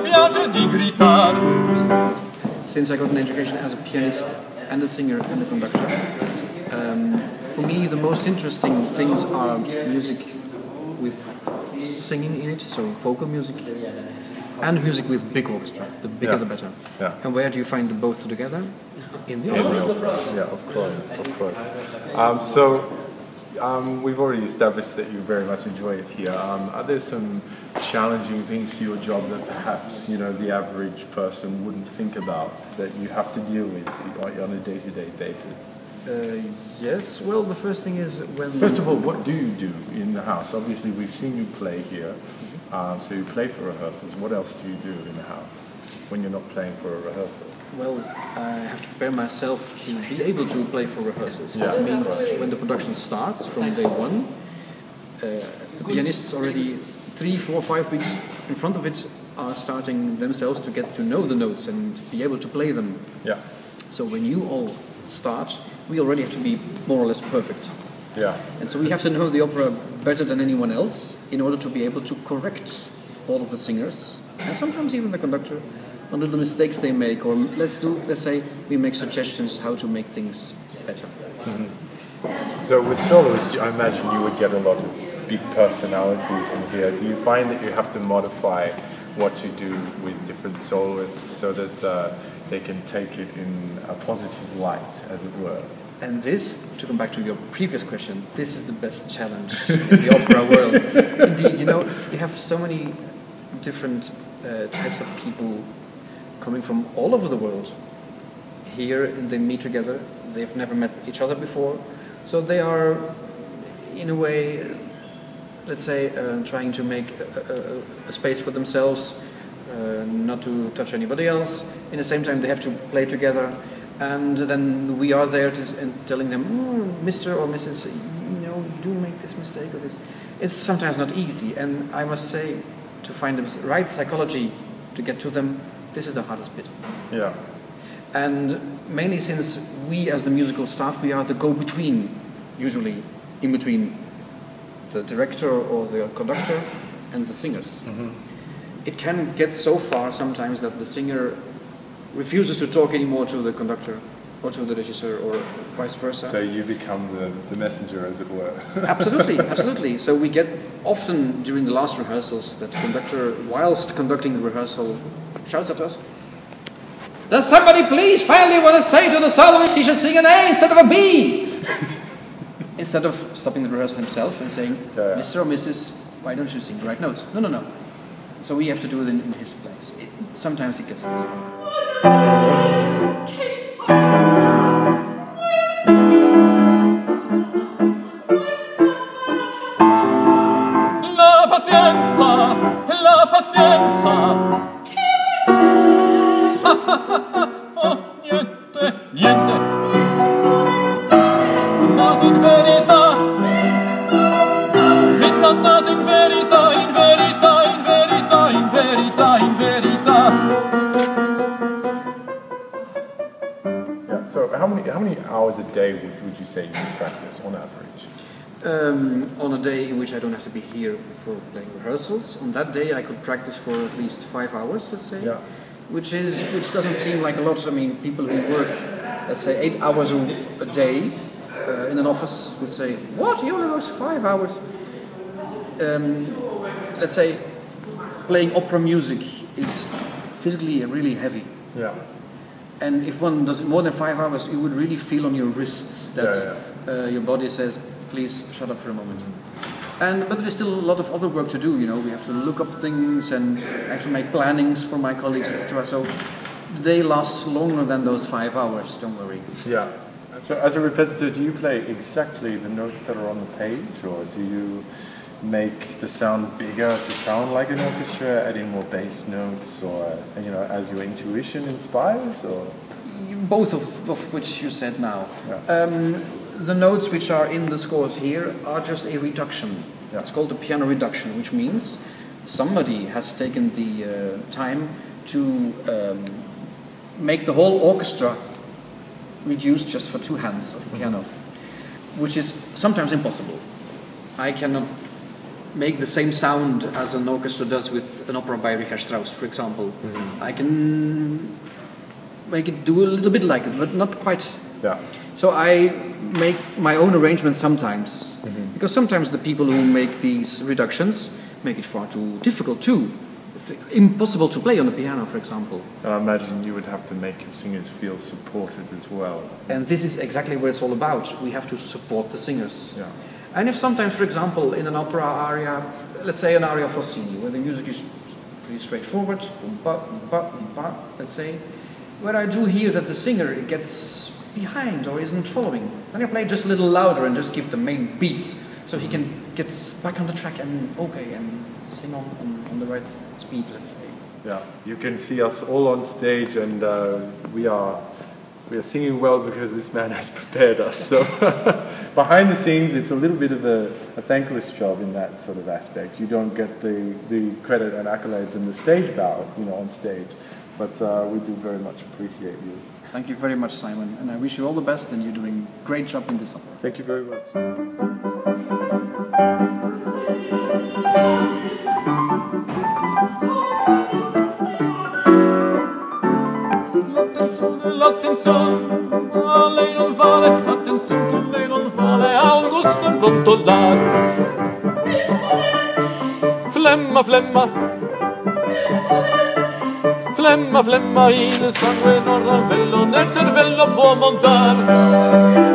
piace di gritar. Since I got an education as a pianist and a singer and a conductor, for me the most interesting things are music with singing in it, so vocal music, and music with big orchestra. The bigger the better. Yeah. And where do you find the both together? In the In the opera. opera. Yeah, of course. We've already established that you very much enjoy it here. Are there some challenging things to your job that perhaps the average person wouldn't think about that you have to deal with on a day-to-day basis? Yes. Well, the first thing is when. First of all, what do you do in the house? Obviously, we've seen you play here, so you play for rehearsals. What else do you do in the house when you're not playing for a rehearsal? Well, I have to prepare myself to be able to play for rehearsals. Yeah. That means when the production starts from day one, the pianists already 3, 4, 5 weeks in front of it are starting themselves to get to know the notes and be able to play them. Yeah. So when you all start, we already have to be more or less perfect. Yeah. And so we have to know the opera better than anyone else in order to be able to correct all of the singers, and sometimes even the conductor, on little mistakes they make, or let's say we make suggestions how to make things better. Mm-hmm. So with soloists, I imagine you would get a lot of big personalities in here. Do you find that you have to modify what you do with different soloists so that they can take it in a positive light, as it were? And this, to come back to your previous question, this is the best challenge in the opera world. Indeed, you have so many different types of people coming from all over the world. Here, they meet together. They've never met each other before. So they are, in a way, let's say, trying to make a space for themselves, not to touch anybody else. In the same time, they have to play together. And then we are there telling them, Mr. or Mrs., do make this mistake or this. It's sometimes not easy. And I must say, to find the right psychology to get to them, this is the hardest bit. Yeah. And mainly since we, as the musical staff, we are the go-between, usually in between the director or the conductor and the singers. Mm-hmm. It can get so far sometimes that the singer refuses to talk anymore to the conductor or to the regisseur or vice versa. So you become the messenger, as it were. Absolutely. So we get often during the last rehearsals that the conductor, whilst conducting the rehearsal, shouts at us, "Does somebody please finally want to say to the soloist he should sing an A instead of a B?" Instead of stopping the rehearsal himself and saying, "Mr. or Mrs., why don't you sing the right notes?" No. So we have to do it in his place. Sometimes it gets this. La pazienza. Oh, niente. Not in verità. Not in verità, in verità. Yeah. So how many hours a day would you say you practice on average? On a day in which I don't have to be here for playing rehearsals, on that day I could practice for at least 5 hours, let's say, which doesn't seem like a lot. I mean, people who work, let's say, 8 hours a day in an office would say, "What? You only work 5 hours?" Let's say, playing opera music is physically really heavy. Yeah. And if one does it more than 5 hours, you would really feel on your wrists that your body says, "Please shut up for a moment." But there is still a lot of other work to do. We have to look up things and I have to make plannings for my colleagues, etc. So the day lasts longer than those 5 hours. Don't worry. Yeah. So as a repetiteur, do you play exactly the notes that are on the page, or do you make the sound bigger to sound like an orchestra, add in more bass notes, or as your intuition inspires, or both of which you said now? Yeah. The notes which are in the scores here are just a reduction. Yeah. It's called a piano reduction, which means somebody has taken the time to make the whole orchestra reduced just for 2 hands of the piano, which is sometimes impossible. I cannot make the same sound as an orchestra does with an opera by Richard Strauss, for example. I can make it do a little bit like it, but not quite. Yeah. So I make my own arrangements sometimes, because sometimes the people who make these reductions make it far too difficult too. It's impossible to play on the piano, for example. I imagine you would have to make your singers feel supported as well. And this is exactly what it's all about. We have to support the singers. Yeah. And if sometimes, for example, in an opera aria, let's say an aria of Rossini, where the music is pretty straightforward, let's say, where I do hear that the singer gets behind or isn't following, then I play just a little louder and just give the main beats so he can get back on the track and sing on the right speed, let's say. Yeah, you can see us all on stage, and we are singing well because this man has prepared us. So behind the scenes, it's a little bit of a thankless job in that sort of aspect. You don't get the credit and accolades and the stage bow, on stage. But we do very much appreciate you. Thank you very much, Simon, and I wish you all the best, and you're doing a great job in this opera. Thank you very much. L'attenzione, a lei non vale, attenzione con lei non vale, Augusto è brontolare. Flemma, flemma, flemma, flemma, il sangue non ravello, nel cervello può montare.